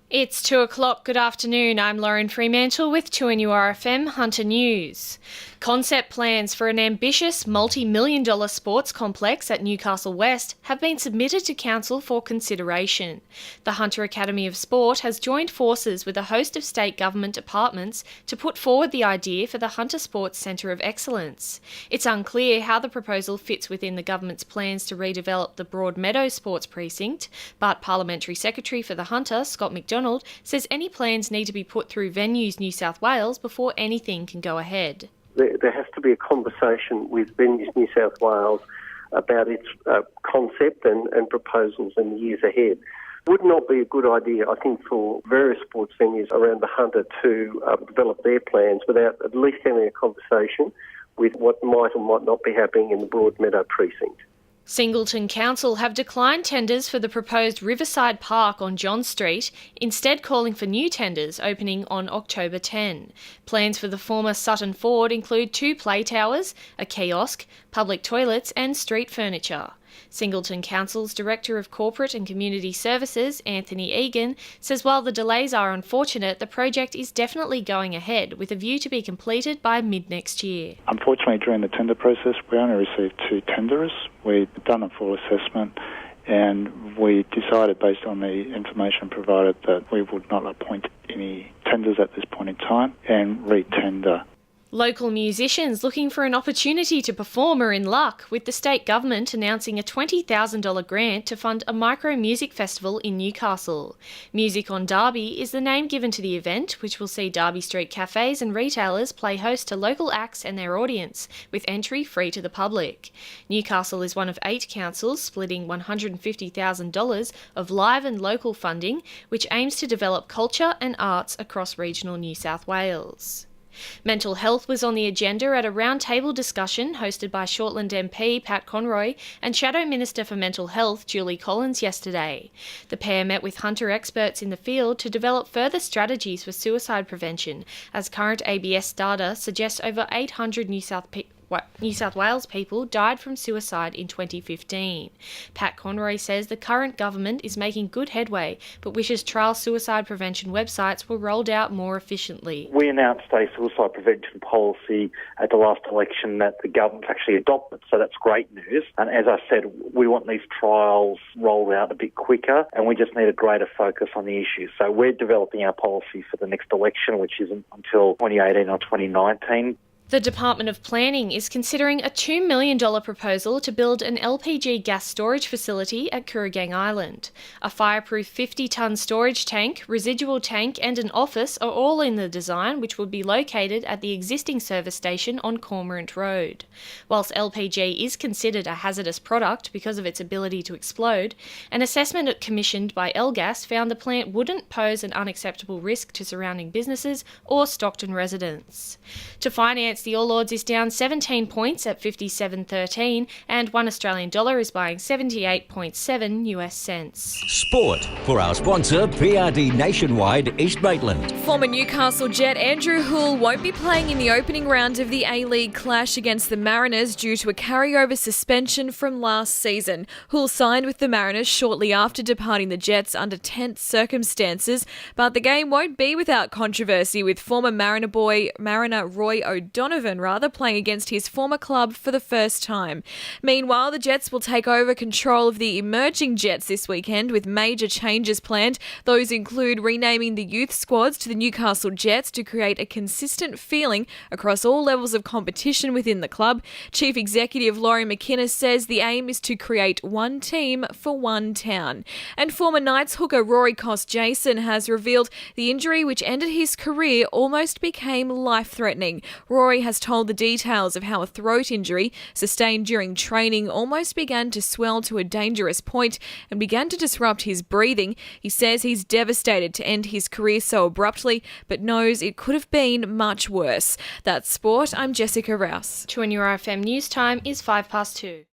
It's 2 o'clock. Good afternoon. I'm Lauran Freemantle with 2NURFM Hunter News. Concept plans for an ambitious multi-million-dollar sports complex at Newcastle West have been submitted to Council for consideration. The Hunter Academy of Sport has joined forces with a host of state government departments to put forward the idea for the Hunter Sports Centre of Excellence. It's unclear how the proposal fits within the government's plans to redevelop the Broadmeadows Sports Precinct, but Parliamentary Secretary for the Hunter, Scott McDonald, says any plans need to be put through Venues New South Wales before anything can go ahead. There has to be a conversation with Venues New South Wales about its concept and proposals in the years ahead. Would not be a good idea, I think, for various sports venues around the Hunter to develop their plans without at least having a conversation with what might or might not be happening in the Broadmeadow precinct. Singleton Council have declined tenders for the proposed Riverside Park on John Street, instead calling for new tenders opening on October 10. Plans for the former Sutton Ford include 2 play towers, a kiosk, public toilets and street furniture. Singleton Council's Director of Corporate and Community Services, Anthony Egan, says while the delays are unfortunate, the project is definitely going ahead with a view to be completed by mid-next year. Unfortunately, during the tender process, we only received 2 tenderers. We'd done a full assessment and we decided, based on the information provided, that we would not appoint any tenders at this point in time and re-tender. Local musicians looking for an opportunity to perform are in luck, with the state government announcing a $20,000 grant to fund a micro music festival in Newcastle. Music on Derby is the name given to the event, which will see Derby Street cafes and retailers play host to local acts and their audience, with entry free to the public. Newcastle is one of 8 councils splitting $150,000 of live and local funding, which aims to develop culture and arts across regional New South Wales. Mental health was on the agenda at a roundtable discussion hosted by Shortland MP Pat Conroy and Shadow Minister for Mental Health Julie Collins yesterday. The pair met with Hunter experts in the field to develop further strategies for suicide prevention, as current ABS data suggests over 800 New South Wales people died from suicide in 2015. Pat Conroy says the current government is making good headway, but wishes trial suicide prevention websites were rolled out more efficiently. We announced a suicide prevention policy at the last election that the government actually adopted, so that's great news. And as I said, we want these trials rolled out a bit quicker, and we just need a greater focus on the issue. So we're developing our policy for the next election, which isn't until 2018 or 2019. The Department of Planning is considering a $2 million proposal to build an LPG gas storage facility at Kooragang Island. A fireproof 50-tonne storage tank, residual tank and an office are all in the design, which would be located at the existing service station on Cormorant Road. Whilst LPG is considered a hazardous product because of its ability to explode, an assessment commissioned by LGAS found the plant wouldn't pose an unacceptable risk to surrounding businesses or Stockton residents. To finance the All Ords is down 17 points at 57.13 and $1 Australian dollar is buying 78.7 US cents. Sport for our sponsor PRD Nationwide East Maitland. Former Newcastle Jet Andrew Hoole won't be playing in the opening round of the A-League clash against the Mariners due to a carryover suspension from last season. Hoole signed with the Mariners shortly after departing the Jets under tense circumstances, but the game won't be without controversy, with former Mariner Roy O'Donovan playing against his former club for the first time. Meanwhile, the Jets will take over control of the emerging Jets this weekend with major changes planned. Those include renaming the youth squads to the Newcastle Jets to create a consistent feeling across all levels of competition within the club. Chief Executive Laurie McInnes says the aim is to create one team for one town. And former Knights hooker Rory Cost-Jason has revealed the injury which ended his career almost became life-threatening. Rory has told the details of how a throat injury sustained during training almost began to swell to a dangerous point and began to disrupt his breathing. He says he's devastated to end his career so abruptly, but knows it could have been much worse. That's sport. I'm Jessica Rouse. 2NURFM News Time is 2:05.